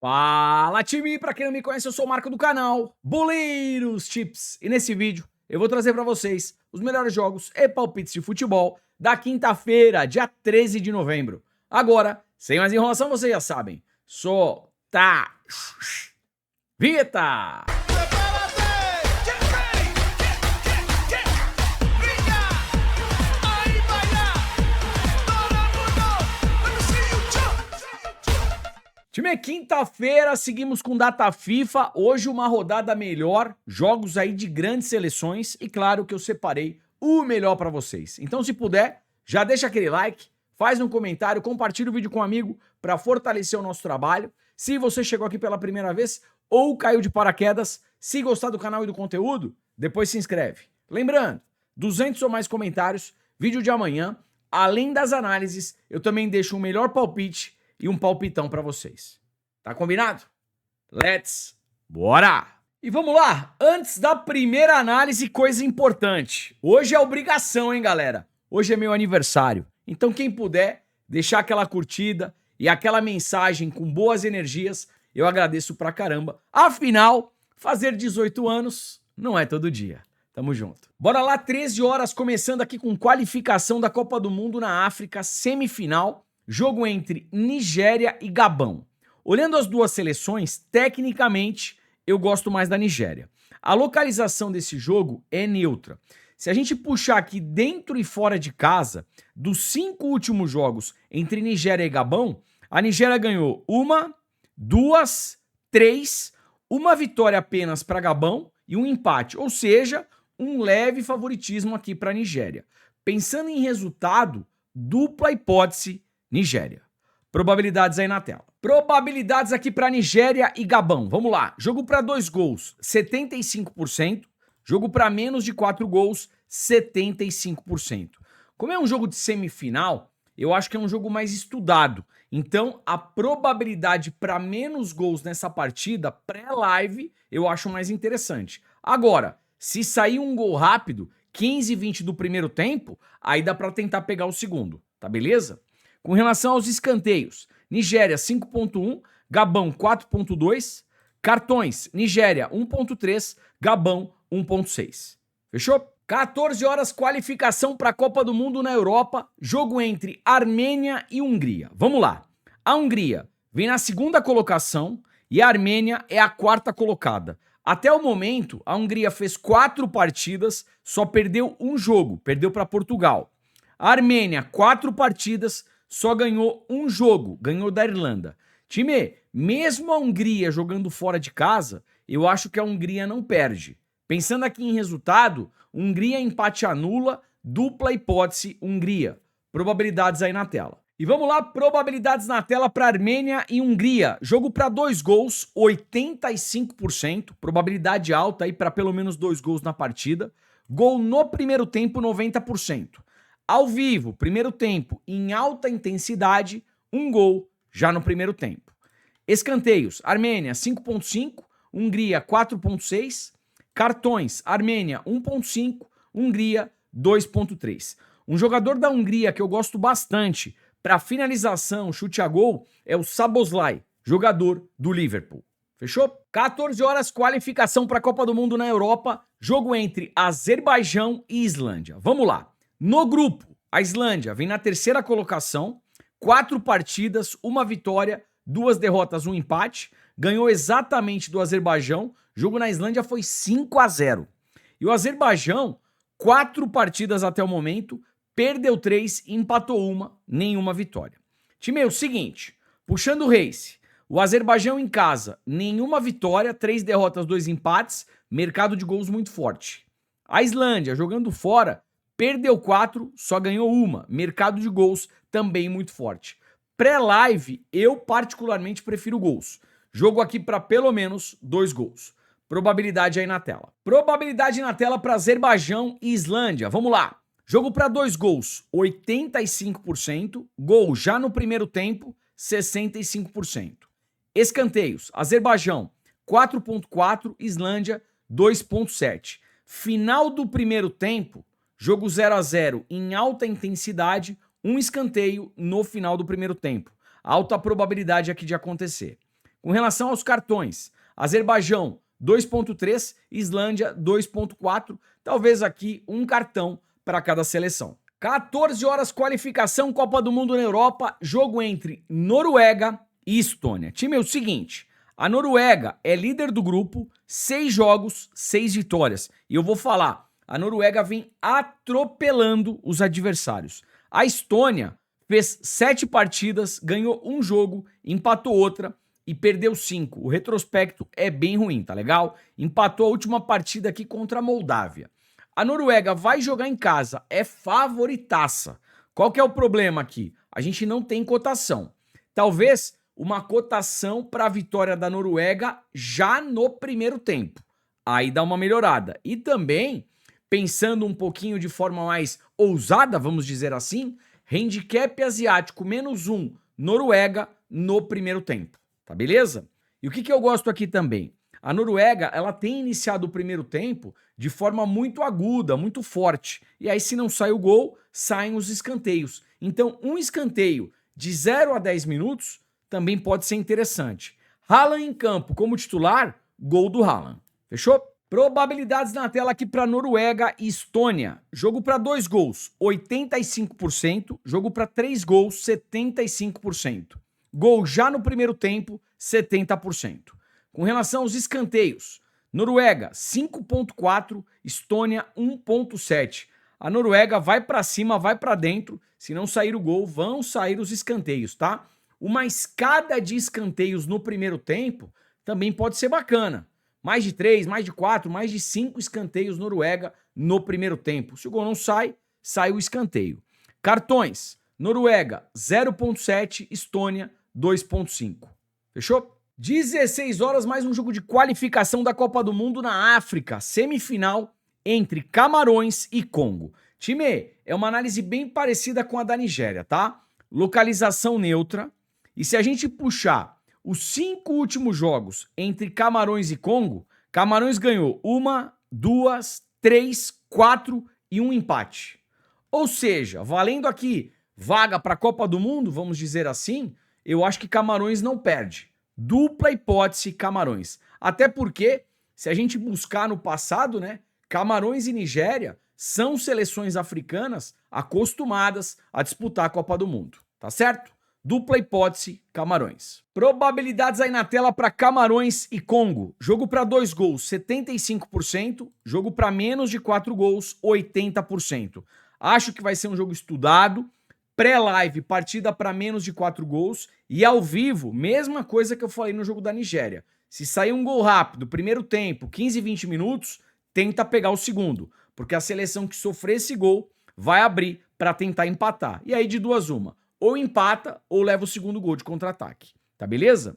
Fala, time! Pra quem não me conhece, eu sou o Marco do canal Boleiros Tips. E nesse vídeo eu vou trazer pra vocês os melhores jogos e palpites de futebol da quinta-feira, dia 13 de novembro. Agora, sem mais enrolação, vocês já sabem. Solta! Vinheta! Time, quinta-feira, seguimos com data FIFA, hoje uma rodada melhor, jogos aí de grandes seleções e claro que eu separei o melhor pra vocês. Então se puder, já deixa aquele like, faz um comentário, compartilha o vídeo com um amigo pra fortalecer o nosso trabalho. Se você chegou aqui pela primeira vez ou caiu de paraquedas, se gostar do canal e do conteúdo, depois se inscreve. Lembrando, 200 ou mais comentários, vídeo de amanhã, além das análises, eu também deixo um melhor palpite e um palpitão pra vocês. Tá combinado? Bora! E vamos lá, antes da primeira análise, coisa importante. Hoje é obrigação, hein, galera? Hoje é meu aniversário. Então quem puder deixar aquela curtida e aquela mensagem com boas energias, eu agradeço pra caramba. Afinal, fazer 18 anos não é todo dia. Tamo junto. Bora lá, 13 horas, começando aqui com qualificação da Copa do Mundo na África, semifinal. Jogo entre Nigéria e Gabão. Olhando as duas seleções, tecnicamente, eu gosto mais da Nigéria. A localização desse jogo é neutra. Se a gente puxar aqui dentro e fora de casa, dos 5 últimos jogos entre Nigéria e Gabão, a Nigéria ganhou 1, 2, 3, uma vitória apenas para Gabão e um empate, ou seja, um leve favoritismo aqui para a Nigéria. Pensando em resultado, dupla hipótese Nigéria. Probabilidades aí na tela. Probabilidades aqui para Nigéria e Gabão. Vamos lá. Jogo para 2 gols, 75%. Jogo para menos de 4 gols, 75%. Como é um jogo de semifinal, eu acho que é um jogo mais estudado. Então, a probabilidade para menos gols nessa partida, pré-live, eu acho mais interessante. Agora, se sair um gol rápido, 15, 20 do primeiro tempo, aí dá para tentar pegar o segundo. Tá beleza? Com relação aos escanteios, Nigéria 5.1, Gabão 4.2, cartões, Nigéria 1.3, Gabão 1.6. Fechou? 14 horas, qualificação para a Copa do Mundo na Europa, jogo entre Armênia e Hungria. Vamos lá. A Hungria vem na segunda colocação e a Armênia é a quarta colocada. Até o momento, a Hungria fez 4 partidas, só perdeu um jogo, perdeu para Portugal. A Armênia, 4 partidas, só ganhou um jogo, ganhou da Irlanda. Time, mesmo a Hungria jogando fora de casa, eu acho que a Hungria não perde. Pensando aqui em resultado, Hungria empate anula, dupla hipótese Hungria. Probabilidades aí na tela. E vamos lá, probabilidades na tela para Armênia e Hungria. Jogo para 2 gols, 85%. Probabilidade alta aí para pelo menos 2 gols na partida. Gol no primeiro tempo, 90%. Ao vivo, primeiro tempo, em alta intensidade, um gol já no primeiro tempo. Escanteios, Armênia 5.5, Hungria 4.6, cartões, Armênia 1.5, Hungria 2.3. Um jogador da Hungria que eu gosto bastante para finalização, chute a gol, é o Szoboszlai, jogador do Liverpool. Fechou? 14 horas, qualificação para a Copa do Mundo na Europa, jogo entre Azerbaijão e Islândia. Vamos lá. No grupo, a Islândia vem na terceira colocação, 4 partidas, 1 vitória, 2 derrotas, 1 empate, ganhou exatamente do Azerbaijão, jogo na Islândia foi 5-0. E o Azerbaijão, 4 partidas até o momento, perdeu 3, empatou 1, nenhuma vitória. Time, é o seguinte, puxando o race, o Azerbaijão em casa, nenhuma vitória, 3 derrotas, 2 empates, mercado de gols muito forte. A Islândia, jogando fora, perdeu 4, só ganhou 1. Mercado de gols também muito forte. Pré-live, eu particularmente prefiro gols. Jogo aqui para pelo menos 2 gols. Probabilidade aí na tela. Probabilidade na tela para Azerbaijão e Islândia. Vamos lá. Jogo para 2 gols, 85%. Gol já no primeiro tempo, 65%. Escanteios, Azerbaijão 4.4, Islândia 2.7. Final do primeiro tempo, jogo 0-0 em alta intensidade, um escanteio no final do primeiro tempo. Alta probabilidade aqui de acontecer. Com relação aos cartões, Azerbaijão 2.3, Islândia 2.4, talvez aqui um cartão para cada seleção. 14 horas, qualificação Copa do Mundo na Europa, jogo entre Noruega e Estônia. Time, é o seguinte, a Noruega é líder do grupo, 6 jogos, 6 vitórias. E eu vou falar, a Noruega vem atropelando os adversários. A Estônia fez 7 partidas, ganhou um jogo, empatou outra e perdeu 5. O retrospecto é bem ruim, tá legal? Empatou a última partida aqui contra a Moldávia. A Noruega vai jogar em casa, é favoritaça. Qual que é o problema aqui? A gente não tem cotação. Talvez uma cotação para a vitória da Noruega já no primeiro tempo. Aí dá uma melhorada. E também, pensando um pouquinho de forma mais ousada, vamos dizer assim, handicap asiático -1, Noruega no primeiro tempo. Tá beleza? E o que eu gosto aqui também? A Noruega, ela tem iniciado o primeiro tempo de forma muito aguda, muito forte. E aí, se não sai o gol, saem os escanteios. Então, um escanteio de 0 a 10 minutos também pode ser interessante. Haaland em campo como titular, gol do Haaland. Fechou? Probabilidades na tela aqui para Noruega e Estônia. Jogo para 2 gols, 85%. Jogo para 3 gols, 75%. Gol já no primeiro tempo, 70%. Com relação aos escanteios, Noruega 5.4, Estônia 1.7. A Noruega vai para cima, vai para dentro. Se não sair o gol, vão sair os escanteios, tá? Uma escada de escanteios no primeiro tempo também pode ser bacana. Mais de 3, mais de 4, mais de 5 escanteios Noruega no primeiro tempo. Se o gol não sai, sai o escanteio. Cartões, Noruega 0.7, Estônia 2.5. Fechou? 16 horas, mais um jogo de qualificação da Copa do Mundo na África. Semifinal entre Camarões e Congo. Time, é uma análise bem parecida com a da Nigéria, tá? Localização neutra. E se a gente puxar os 5 últimos jogos entre Camarões e Congo, Camarões ganhou 1, 2, 3, 4 e um empate. Ou seja, valendo aqui vaga para a Copa do Mundo, vamos dizer assim, eu acho que Camarões não perde. Dupla hipótese Camarões. Até porque, se a gente buscar no passado, né, Camarões e Nigéria são seleções africanas acostumadas a disputar a Copa do Mundo, tá certo? Dupla hipótese Camarões. Probabilidades aí na tela para Camarões e Congo. Jogo para 2 gols, 75%. Jogo para menos de 4 gols, 80%. Acho que vai ser um jogo estudado. Pré-live, partida para menos de 4 gols. E ao vivo, mesma coisa que eu falei no jogo da Nigéria. Se sair um gol rápido, primeiro tempo, 15, 20 minutos, tenta pegar o segundo. Porque a seleção que sofrer esse gol vai abrir para tentar empatar. E aí de duas uma. Ou empata ou leva o segundo gol de contra-ataque. Tá beleza?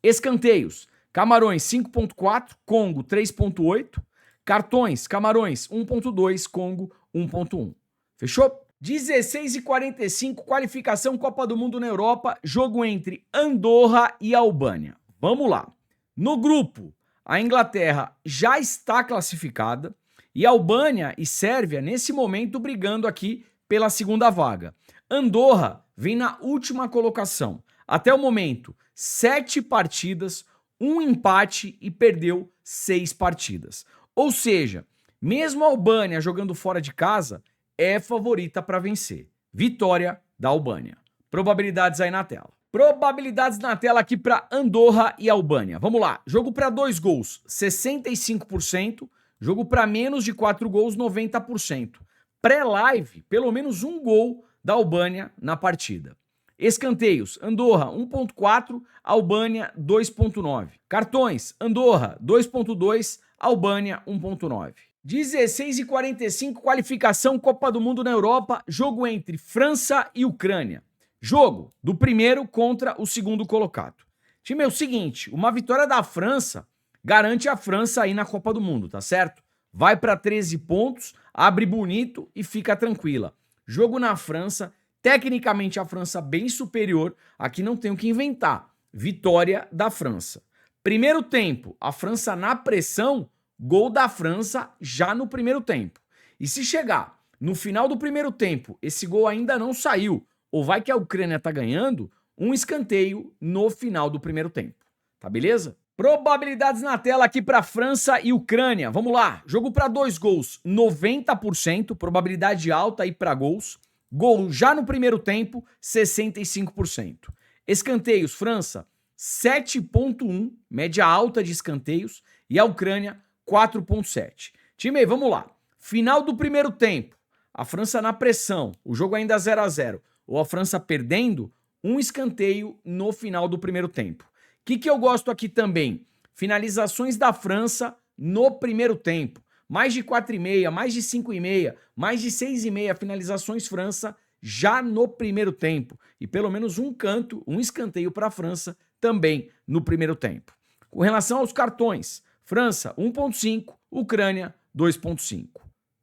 Escanteios. Camarões 5.4, Congo 3.8. Cartões, Camarões 1.2, Congo 1.1. Fechou? 16h45, qualificação Copa do Mundo na Europa, jogo entre Andorra e Albânia. Vamos lá. No grupo, a Inglaterra já está classificada e Albânia e Sérvia, nesse momento, brigando aqui pela segunda vaga. Andorra vem na última colocação. Até o momento, 7 partidas, um empate e perdeu 6 partidas. Ou seja, mesmo a Albânia jogando fora de casa, é favorita para vencer. Vitória da Albânia. Probabilidades aí na tela. Probabilidades na tela aqui para Andorra e Albânia. Vamos lá. Jogo para 2 gols, 65%. Jogo para menos de 4 gols, 90%. Pré-live, pelo menos um gol da Albânia na partida. Escanteios, Andorra 1.4, Albânia 2.9. Cartões, Andorra 2.2, Albânia 1.9. 16h45, qualificação Copa do Mundo na Europa, jogo entre França e Ucrânia. Jogo do primeiro contra o segundo colocado. Time, é o seguinte, uma vitória da França garante a França aí na Copa do Mundo, tá certo? Vai para 13 pontos, abre bonito e fica tranquila. Jogo na França, tecnicamente a França bem superior, aqui não tem o que inventar. Vitória da França. Primeiro tempo, a França na pressão, gol da França já no primeiro tempo. E se chegar no final do primeiro tempo, esse gol ainda não saiu, ou vai que a Ucrânia tá ganhando, um escanteio no final do primeiro tempo. tá beleza? Probabilidades na tela aqui para França e Ucrânia. Vamos lá. Jogo para 2 gols, 90%. Probabilidade alta aí para gols. Gol já no primeiro tempo, 65%. Escanteios, França, 7,1. Média alta de escanteios. E a Ucrânia, 4,7. Time, vamos lá. Final do primeiro tempo. A França na pressão. O jogo ainda 0-0. Ou a França perdendo, um escanteio no final do primeiro tempo. O que eu gosto aqui também? Finalizações da França no primeiro tempo. Mais de 4,5, mais de 5,5, mais de 6,5 finalizações França já no primeiro tempo. E pelo menos um canto, um escanteio para a França também no primeiro tempo. Com relação aos cartões, França 1,5, Ucrânia 2,5.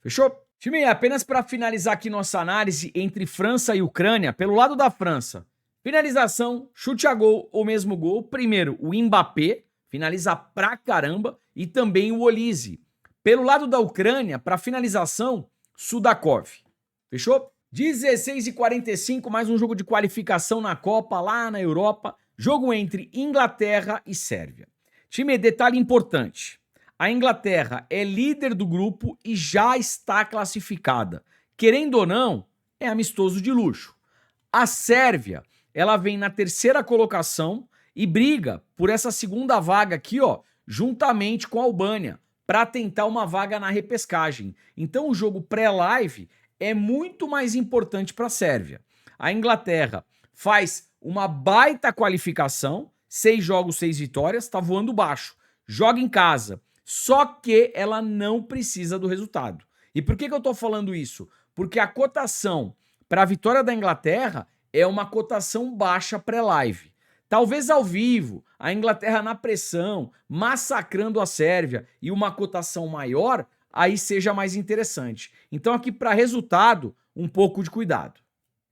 Fechou? Time, apenas para finalizar aqui nossa análise entre França e Ucrânia, pelo lado da França, finalização, chute a gol ou mesmo gol. Primeiro, o Mbappé, finaliza pra caramba, e também o Olise. Pelo lado da Ucrânia, para finalização, Sudakov. Fechou? 16h45, mais um jogo de qualificação na Copa, lá na Europa. Jogo entre Inglaterra e Sérvia. Time, detalhe importante. A Inglaterra é líder do grupo e já está classificada. Querendo ou não, é amistoso de luxo. A Sérvia, ela vem na terceira colocação e briga por essa segunda vaga aqui, ó, juntamente com a Albânia, para tentar uma vaga na repescagem. Então o jogo pré-live é muito mais importante para a Sérvia. A Inglaterra faz uma baita qualificação, 6 jogos, 6 vitórias, está voando baixo. Joga em casa, só que ela não precisa do resultado. E por que eu estou falando isso? Porque a cotação para a vitória da Inglaterra é uma cotação baixa pré-live. Talvez ao vivo, a Inglaterra na pressão, massacrando a Sérvia e uma cotação maior, aí seja mais interessante. Então aqui para resultado, um pouco de cuidado.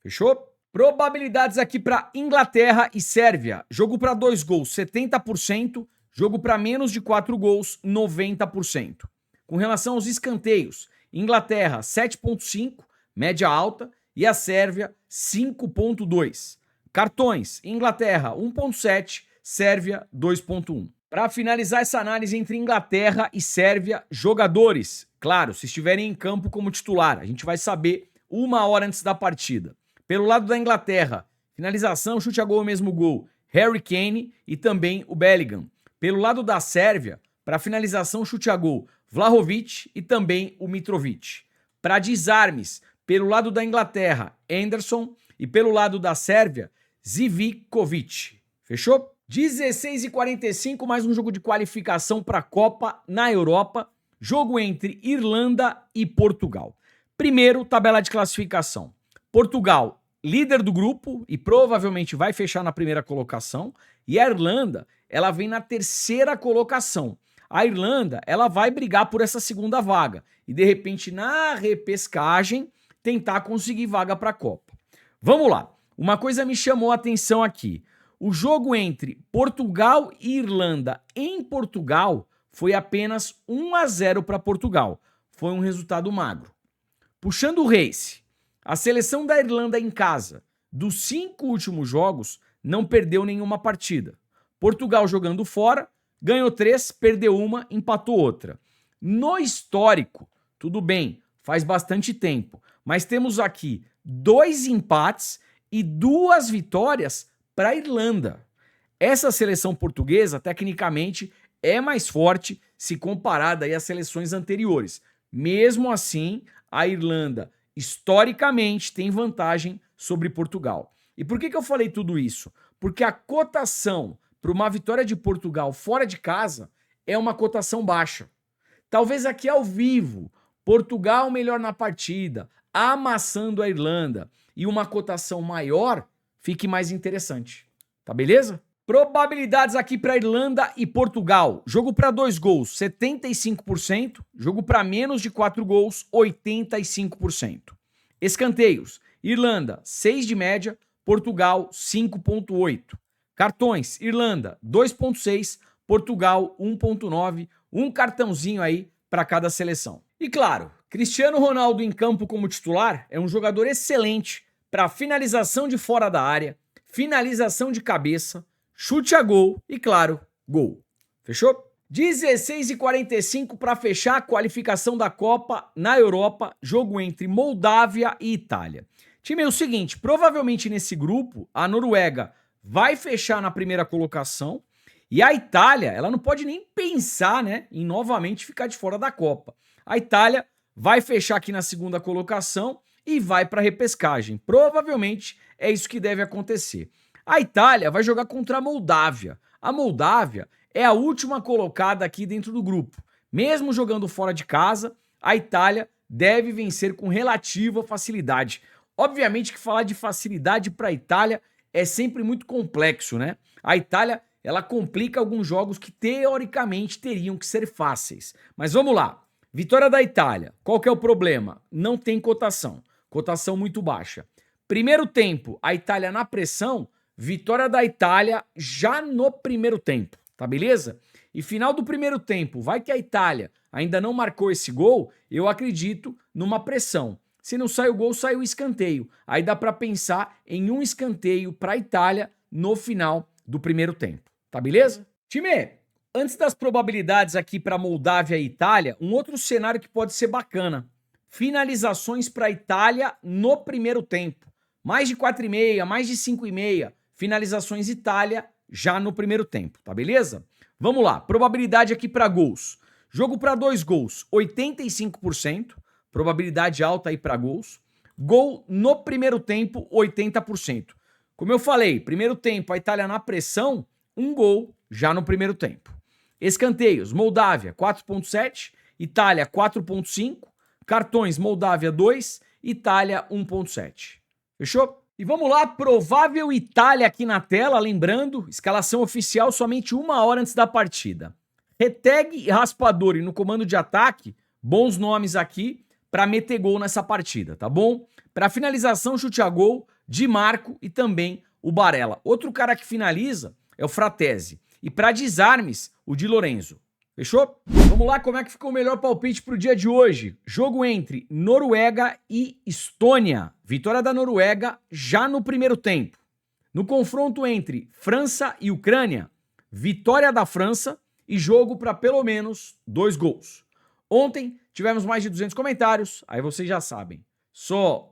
Fechou? Probabilidades aqui para Inglaterra e Sérvia. Jogo para 2 gols, 70%. Jogo para menos de 4 gols, 90%. Com relação aos escanteios, Inglaterra 7,5, média alta, e a Sérvia 5,2. Cartões, Inglaterra 1,7, Sérvia 2,1. Para finalizar essa análise entre Inglaterra e Sérvia, jogadores, claro, se estiverem em campo como titular, a gente vai saber 1 hora antes da partida. Pelo lado da Inglaterra, finalização, chute a gol, mesmo gol, Harry Kane e também o Bellingham. Pelo lado da Sérvia, para finalização, chute a gol, Vlahovic e também o Mitrovic. Para desarmes, pelo lado da Inglaterra, Anderson, e pelo lado da Sérvia, Zivkovic. Fechou? 16h45, mais um jogo de qualificação para a Copa na Europa. Jogo entre Irlanda e Portugal. Primeiro, tabela de classificação. Portugal, líder do grupo e provavelmente vai fechar na primeira colocação. E a Irlanda, ela vem na terceira colocação. A Irlanda, ela vai brigar por essa segunda vaga. E de repente, na repescagem, tentar conseguir vaga para a Copa. Vamos lá. Uma coisa me chamou a atenção aqui. O jogo entre Portugal e Irlanda em Portugal foi apenas 1-0 para Portugal. Foi um resultado magro. Puxando o race, a seleção da Irlanda em casa, dos 5 últimos jogos, não perdeu nenhuma partida. Portugal jogando fora, ganhou 3, perdeu 1, empatou outra. No histórico, tudo bem, faz bastante tempo, mas temos aqui 2 empates e 2 vitórias para a Irlanda. Essa seleção portuguesa, tecnicamente, é mais forte se comparada aí às seleções anteriores. Mesmo assim, a Irlanda, historicamente, tem vantagem sobre Portugal. E por que eu falei tudo isso? Porque a cotação para uma vitória de Portugal fora de casa é uma cotação baixa. Talvez aqui ao vivo, Portugal melhor na partida, amassando a Irlanda e uma cotação maior, fique mais interessante. Tá beleza? Probabilidades aqui para Irlanda e Portugal. Jogo para 2 gols, 75%. Jogo para menos de 4 gols, 85%. Escanteios. Irlanda, 6 de média. Portugal, 5,8. Cartões. Irlanda, 2,6. Portugal, 1,9. Um cartãozinho aí para cada seleção. E claro, Cristiano Ronaldo em campo como titular é um jogador excelente para finalização de fora da área, finalização de cabeça, chute a gol e, claro, gol. Fechou? 16h45 para fechar a qualificação da Copa na Europa, jogo entre Moldávia e Itália. Time, é o seguinte, provavelmente nesse grupo a Noruega vai fechar na primeira colocação e a Itália, ela não pode nem pensar, né, em novamente ficar de fora da Copa. A Itália vai fechar aqui na segunda colocação e vai para a repescagem. Provavelmente é isso que deve acontecer. A Itália vai jogar contra a Moldávia. A Moldávia é a última colocada aqui dentro do grupo. Mesmo jogando fora de casa, a Itália deve vencer com relativa facilidade. Obviamente que falar de facilidade para a Itália é sempre muito complexo, né? A Itália, ela complica alguns jogos que teoricamente teriam que ser fáceis. Mas vamos lá. Vitória da Itália. Qual que é o problema? Não tem cotação. Cotação muito baixa. Primeiro tempo, a Itália na pressão. Vitória da Itália já no primeiro tempo. Tá beleza? E final do primeiro tempo, vai que a Itália ainda não marcou esse gol, eu acredito numa pressão. Se não sai o gol, sai o escanteio. Aí dá para pensar em um escanteio para a Itália no final do primeiro tempo. Tá beleza? Time, antes das probabilidades aqui para Moldávia e Itália, um outro cenário que pode ser bacana. Finalizações para a Itália no primeiro tempo. Mais de 4,5, mais de 5,5. Finalizações Itália já no primeiro tempo, tá beleza? Vamos lá, probabilidade aqui para gols. Jogo para 2 gols, 85%. Probabilidade alta aí para gols. Gol no primeiro tempo, 80%. Como eu falei, primeiro tempo, a Itália na pressão, 1 gol já no primeiro tempo. Escanteios, Moldávia 4,7, Itália 4,5, cartões Moldávia 2, Itália 1,7. Fechou? E vamos lá, provável Itália aqui na tela, lembrando, escalação oficial somente 1 hora antes da partida. Retegui e Raspadori no comando de ataque, bons nomes aqui para meter gol nessa partida, tá bom? Para finalização, chute a gol, Di Marco e também o Barella. Outro cara que finaliza é o Fratesi. E para desarmes, o Di Lorenzo. Fechou? Vamos lá, como é que ficou o melhor palpite para o dia de hoje? Jogo entre Noruega e Estônia. Vitória da Noruega já no primeiro tempo. No confronto entre França e Ucrânia, vitória da França e jogo para pelo menos 2 gols. Ontem tivemos mais de 200 comentários, aí vocês já sabem. Solta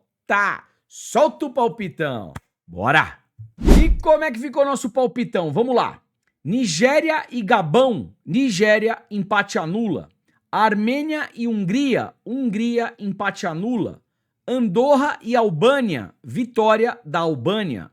o palpitão. Bora! E como é que ficou o nosso palpitão? Vamos lá. Nigéria e Gabão, Nigéria, empate anula. Armênia e Hungria, Hungria, empate anula. Andorra e Albânia, vitória da Albânia.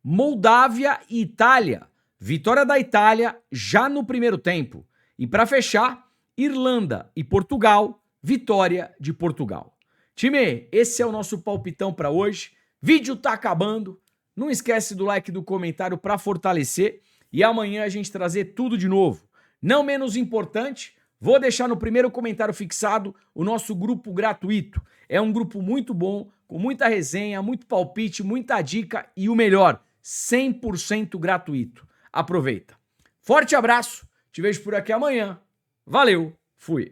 Moldávia e Itália, vitória da Itália já no primeiro tempo. E para fechar, Irlanda e Portugal, vitória de Portugal. Time, esse é o nosso palpitão para hoje. Vídeo tá acabando. Não esquece do like e do comentário para fortalecer. E amanhã a gente trazer tudo de novo. Não menos importante, vou deixar no primeiro comentário fixado o nosso grupo gratuito. É um grupo muito bom, com muita resenha, muito palpite, muita dica e o melhor, 100% gratuito. Aproveita. Forte abraço, te vejo por aqui amanhã. Valeu, fui.